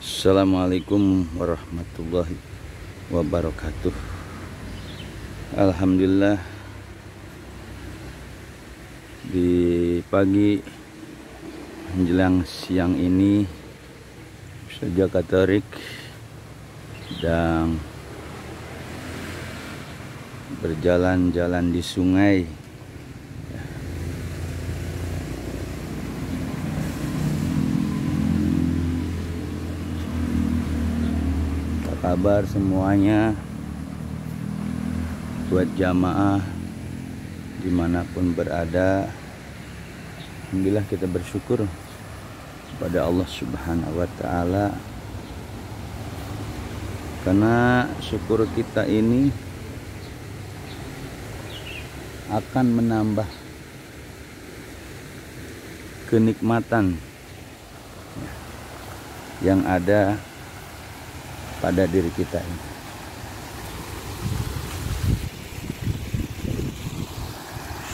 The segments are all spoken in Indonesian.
Assalamualaikum warahmatullahi wabarakatuh. Alhamdulillah, di pagi menjelang siang ini saja Katolik sedang berjalan-jalan di sungai. Kabar semuanya buat jamaah dimanapun berada. Alhamdulillah, kita bersyukur kepada Allah Subhanahu wa Ta'ala, karena syukur kita ini akan menambah kenikmatan yang ada pada diri kita ini.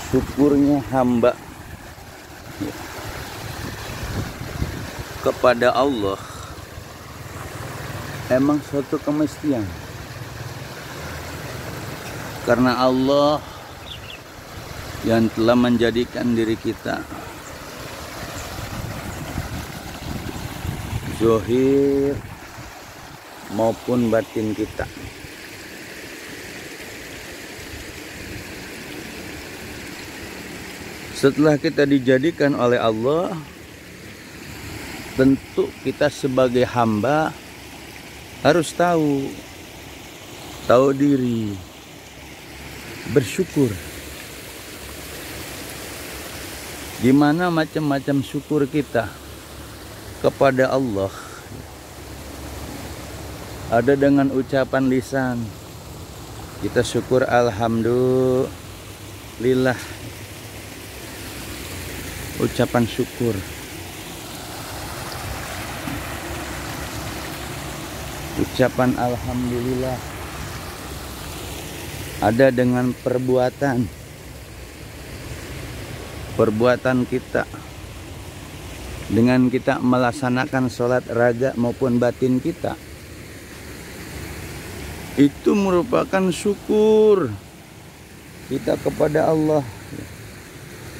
Syukurnya hamba kepada Allah emang suatu kemestian, karena Allah yang telah menjadikan diri kita zahir maupun batin kita setelah kita dijadikan oleh Allah. Tentu kita sebagai hamba harus tahu diri, bersyukur. Gimana macam-macam syukur kita kepada Allah? Ada dengan ucapan lisan, kita syukur alhamdulillah, ucapan syukur. Ucapan alhamdulillah. Ada dengan perbuatan kita, dengan kita melaksanakan sholat raga maupun batin kita, itu merupakan syukur kita kepada Allah.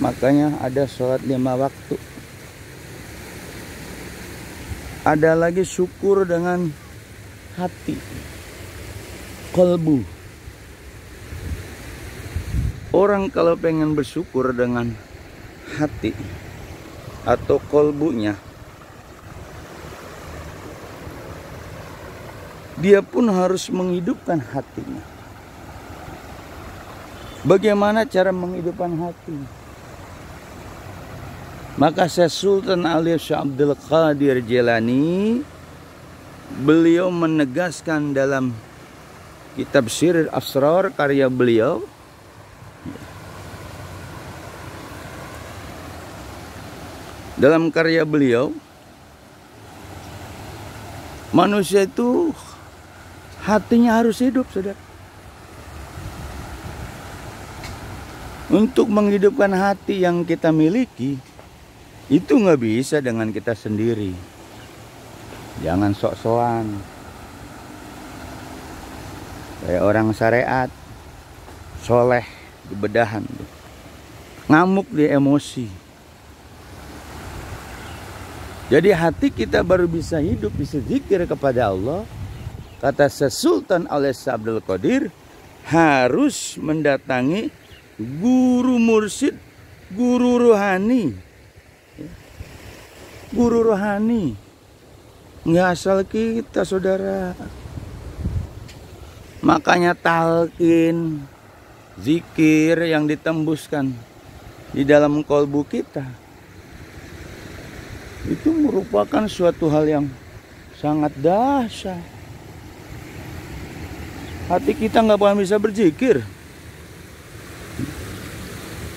Makanya ada sholat 5 waktu. Ada lagi syukur dengan hati, kolbu. Orang kalau pengen bersyukur dengan hati atau kolbunya, dia pun harus menghidupkan hatinya. Bagaimana cara menghidupkan hati? Maka Syekh Sultan alias Syekh Abdul Qadir Jilani, beliau menegaskan dalam kitab Sirr Asrar karya beliau, manusia itu hatinya harus hidup, saudara. Untuk menghidupkan hati yang kita miliki, itu nggak bisa dengan kita sendiri. Jangan sok-sokan kayak orang syariat, soleh di bedahan, ngamuk di emosi. Jadi hati kita baru bisa hidup, bisa zikir kepada Allah. Kata Sultan alias Abdul Qadir, harus mendatangi guru mursyid, guru rohani. Guru rohani, nggak asal kita, saudara. Makanya talqin, zikir yang ditembuskan di dalam kolbu kita, itu merupakan suatu hal yang sangat dahsyat. Hati kita nggak bakal bisa berzikir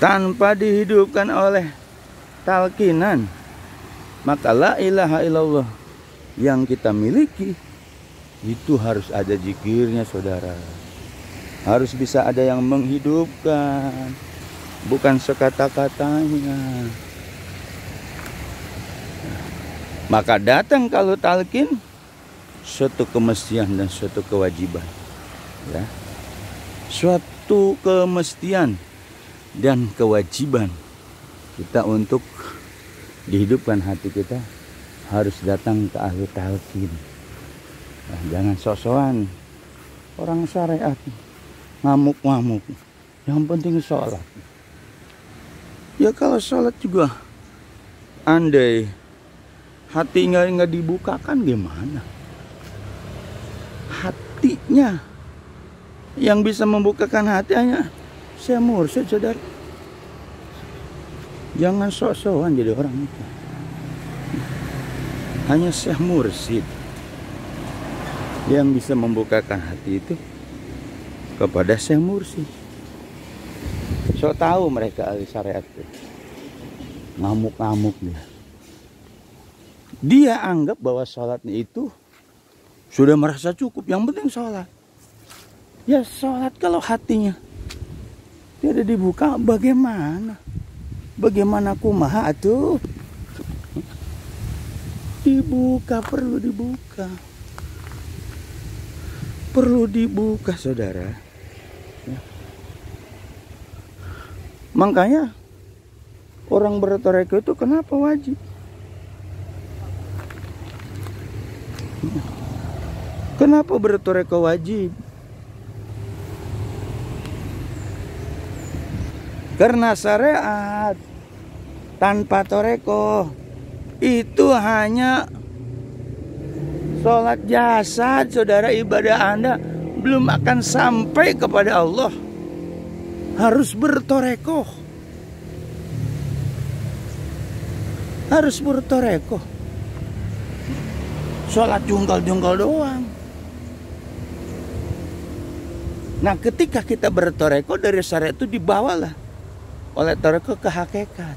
tanpa dihidupkan oleh talqinan. Maka la ilaha illallah yang kita miliki itu harus ada zikirnya, saudara. Harus bisa ada yang menghidupkan, bukan sekata-katanya. Maka datang kalau talqin, suatu kemestian dan suatu kewajiban. Ya. Suatu kemestian dan kewajiban kita untuk dihidupkan hati kita harus datang ke ahli talqin. Nah, jangan sok-sokan orang syariat ngamuk-ngamuk. Yang penting sholat. Ya kalau sholat juga andai hati nggak dibukakan gimana? Hatinya yang bisa membukakan hati hanya Syekh Mursyid, saudara. Jangan sok-sokan jadi orang itu. Hanya Syekh Mursyid yang bisa membukakan hati itu kepada Syekh Mursyid. So tahu mereka ahli syariat itu. Ngamuk-ngamuk dia. Dia anggap bahwa sholatnya itu sudah merasa cukup. Yang penting sholat. Ya sholat kalau hatinya tidak dibuka bagaimana? Bagaimana kumaha atuh? Dibuka, perlu dibuka. Perlu dibuka, saudara. Ya. Makanya orang bertoreko itu kenapa wajib? Kenapa bertoreko wajib? Karena syariat tanpa toreko itu hanya sholat jasad, saudara. Ibadah Anda belum akan sampai kepada Allah. Harus bertoreko. Harus bertoreko. Sholat jungkal-jungkal doang. Nah, ketika kita bertoreko dari syariat itu dibawalah oleh toreko ke hakikat.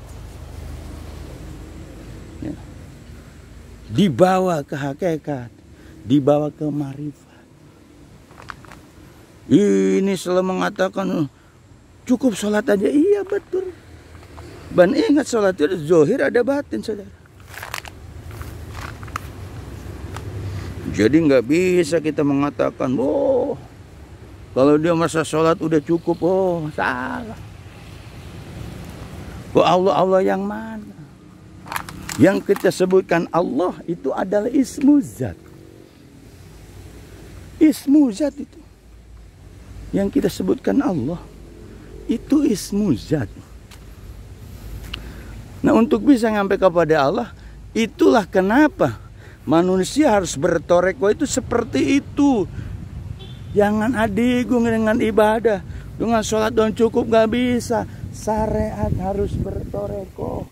Ya. Dibawa ke hakikat, dibawa ke marifat. Ini selalu mengatakan cukup sholat aja. Iya betul. Dan ingat sholat itu ada zohir ada batin, saudara. Jadi nggak bisa kita mengatakan, oh kalau dia masa sholat udah cukup, oh salah. Oh Allah yang mana? Yang kita sebutkan Allah itu adalah ismu zat. Ismu zat itu. Yang kita sebutkan Allah itu ismu zat. Nah, untuk bisa sampai kepada Allah, itulah kenapa manusia harus bertoreko itu seperti itu. Jangan adigung dengan ibadah, dengan sholat dan cukup gak bisa. Syariat harus bertoreko.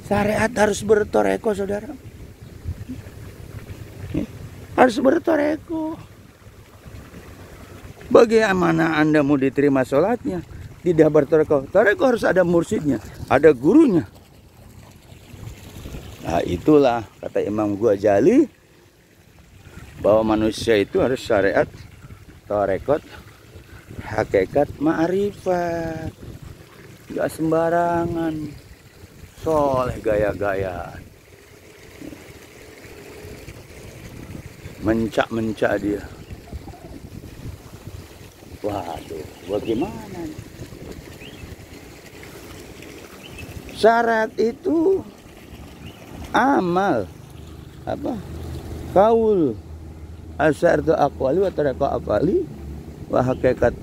Syariat harus bertoreko, saudara. Harus bertoreko. Bagaimana Anda mau diterima sholatnya? Tidak bertoreko. Toreko harus ada mursyidnya, ada gurunya. Nah, itulah kata Imam Ghazali bahwa manusia itu harus syariat, tarekot, hakikat, ma'rifat. Gak sembarangan soleh gaya-gayaan. Mencak-mencak dia. Waduh, bagaimana? Syarat itu amal apa? Kaul asyaratu aqwali wa tariqa aqwali wa hakikat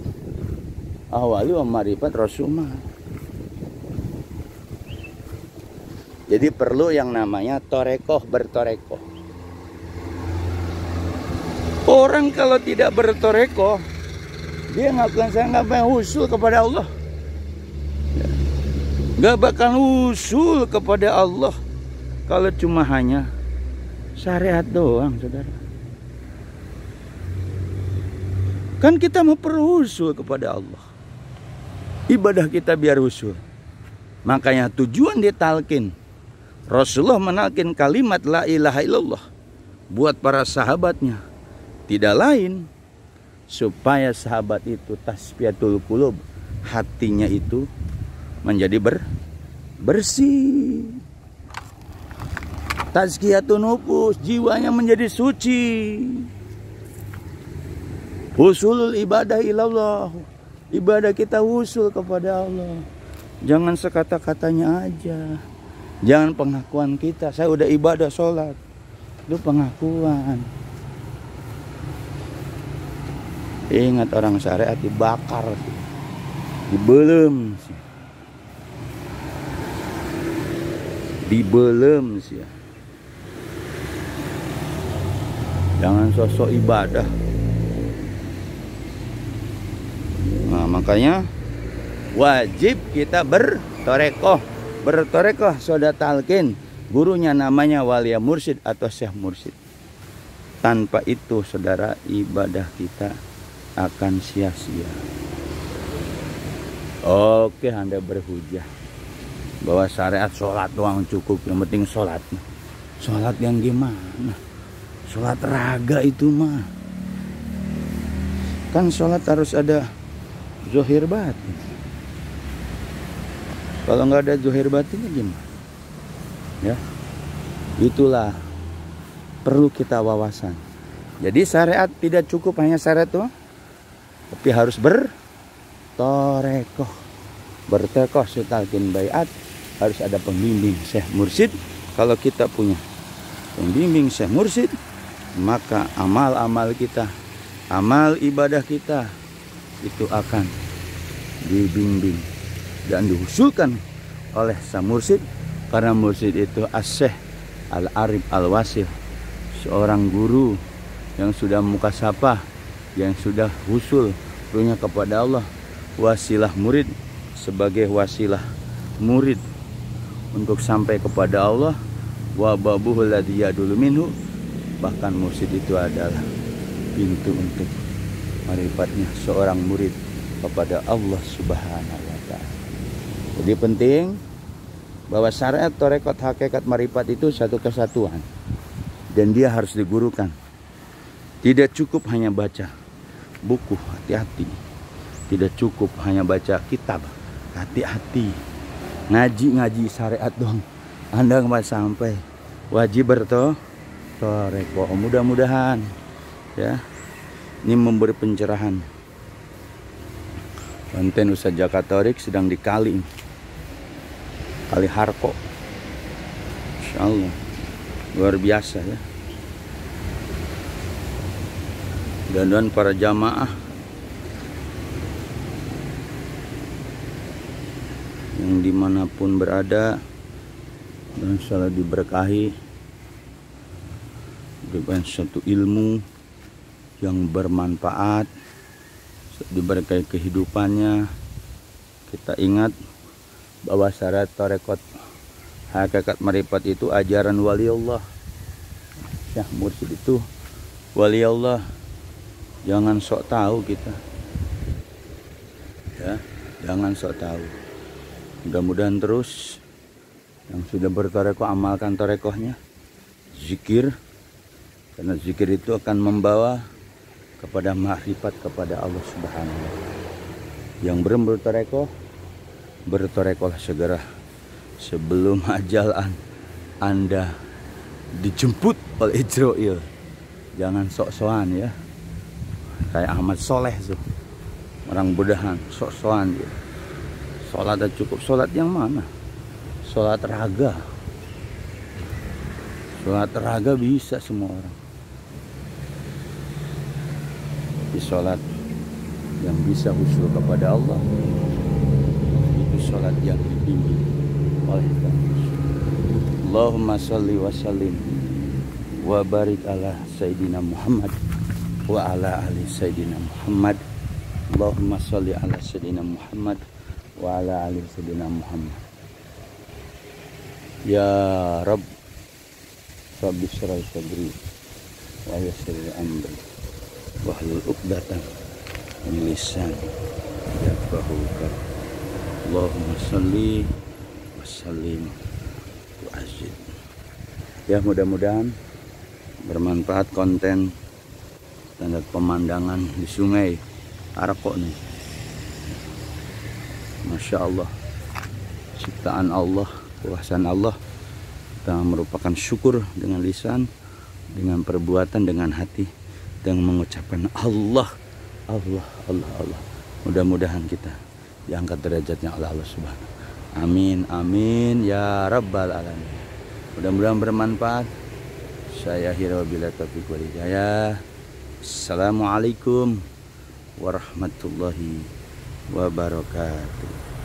ahwali wa marifat rasumah. Jadi perlu yang namanya torekoh, bertorekoh. Orang kalau tidak bertorekoh, dia ngakuin saya nggak bakal usul kepada Allah. Nggak bakal usul kepada Allah kalau cuma hanya syariat doang, saudara. Kan kita mau berusul kepada Allah. Ibadah kita biar usul. Makanya tujuan ditalkin. Rasulullah menalkin kalimat la ilaha illallah buat para sahabatnya. Tidak lain supaya sahabat itu tasfiyatul qulub, hatinya itu menjadi bersih. Tazkiyatun nufus, jiwanya menjadi suci. Husulul ibadah ilallah, ibadah kita husul kepada Allah. Jangan sekata-katanya aja, jangan pengakuan kita, saya udah ibadah sholat, itu pengakuan. Ingat orang syariat dibakar, dibelem sih. Dibelem sih ya. Jangan sosok ibadah. Nah, makanya wajib kita bertorekoh. Bertorekoh soda talqin. Gurunya namanya walia mursyid atau syekh mursyid. Tanpa itu saudara, ibadah kita akan sia-sia. Oke, Anda berhujah bahwa syariat sholat doang cukup, yang penting sholat. Sholat yang gimana? Sholat raga itu mah. Kan sholat harus ada zuhir batin. Kalau nggak ada zuhir batinnya gimana? Ya, itulah perlu kita wawasan. Jadi syariat tidak cukup hanya syariat doang, tapi harus bertorekoh. Bertorekoh setalkin bayat, harus ada pembimbing syekh mursyid. Kalau kita punya pembimbing syekh mursyid, maka amal-amal kita, amal ibadah kita itu akan dibimbing dan diusulkan oleh sang mursyid. Karena mursyid itu as-syekh al-arif al-wasil, seorang guru yang sudah mukasafah, yang sudah husul ruhnya kepada Allah. Wasilah murid, sebagai wasilah murid untuk sampai kepada Allah. Wa babuhul ladzi yadulu minhu, bahkan mursyid itu adalah pintu untuk marifatnya seorang murid kepada Allah Subhanahu wa ta'ala. Jadi penting bahwa syariat, tarekat, hakikat, marifat itu satu kesatuan, dan dia harus digurukan. Tidak cukup hanya baca buku, hati-hati. Tidak cukup hanya baca kitab, hati-hati. Ngaji syariat dong, Anda nggak sampai. Wajib bertorekoh. Mudah-mudahan ya ini memberi pencerahan. Konten Ustaz Jaka Thorik sedang di Kali Harko, insyaallah luar biasa ya. Dan para jamaah yang dimanapun berada, dan selalu diberkahi dengan satu ilmu yang bermanfaat, diberkahi kehidupannya. Kita ingat bahwa syarat tarekat, hakikat, marifat itu ajaran wali Allah. Syekh mursyid itu wali Allah. Jangan sok tahu kita, ya, jangan sok tahu. Mudah-mudahan terus yang sudah bertorekoh amalkan torekohnya, zikir, karena zikir itu akan membawa kepada makrifat kepada Allah Subhanahu wa ta'ala. Yang belum bertorekoh, bertorekohlah segera sebelum ajal Anda dijemput oleh Israel. Jangan sok-sokan ya, kayak Ahmad Soleh tuh, orang bedahan, sok-sokan dia. Sholat cukup, sholat yang mana? Sholat raga. Sholat raga bisa semua orang. Di sholat yang bisa usul kepada Allah, itu sholat yang dibimbing oleh Allah. Allahumma sholli wa sallim wa barik ala Sayyidina Muhammad wa ala ali Sayyidina Muhammad. Allahumma sholli ala Sayyidina Muhammad wa ala ali Sayyidina Muhammad. Ya Rabb, Rabbi shrah sadri wa yassir li amri wahlul 'uqdatam min lisani yafqahu qawli. Allahumma sholli wa sallim wa azid. Ya, mudah-mudahan bermanfaat konten standar pemandangan di Sungai Harko nih. Masya Allah, ciptaan Allah, kuasaan Allah. Kita merupakan syukur dengan lisan, dengan perbuatan, dengan hati, dengan mengucapkan Allah, Allah, Allah, Allah. Mudah-mudahan kita diangkat derajatnya oleh Allah Subhanahu. Amin, amin ya rabbal alamin. Mudah-mudahan bermanfaat. Saya akhiri wabillahi taufiq wal hidayah. Assalamualaikum warahmatullahi wabarakatuh.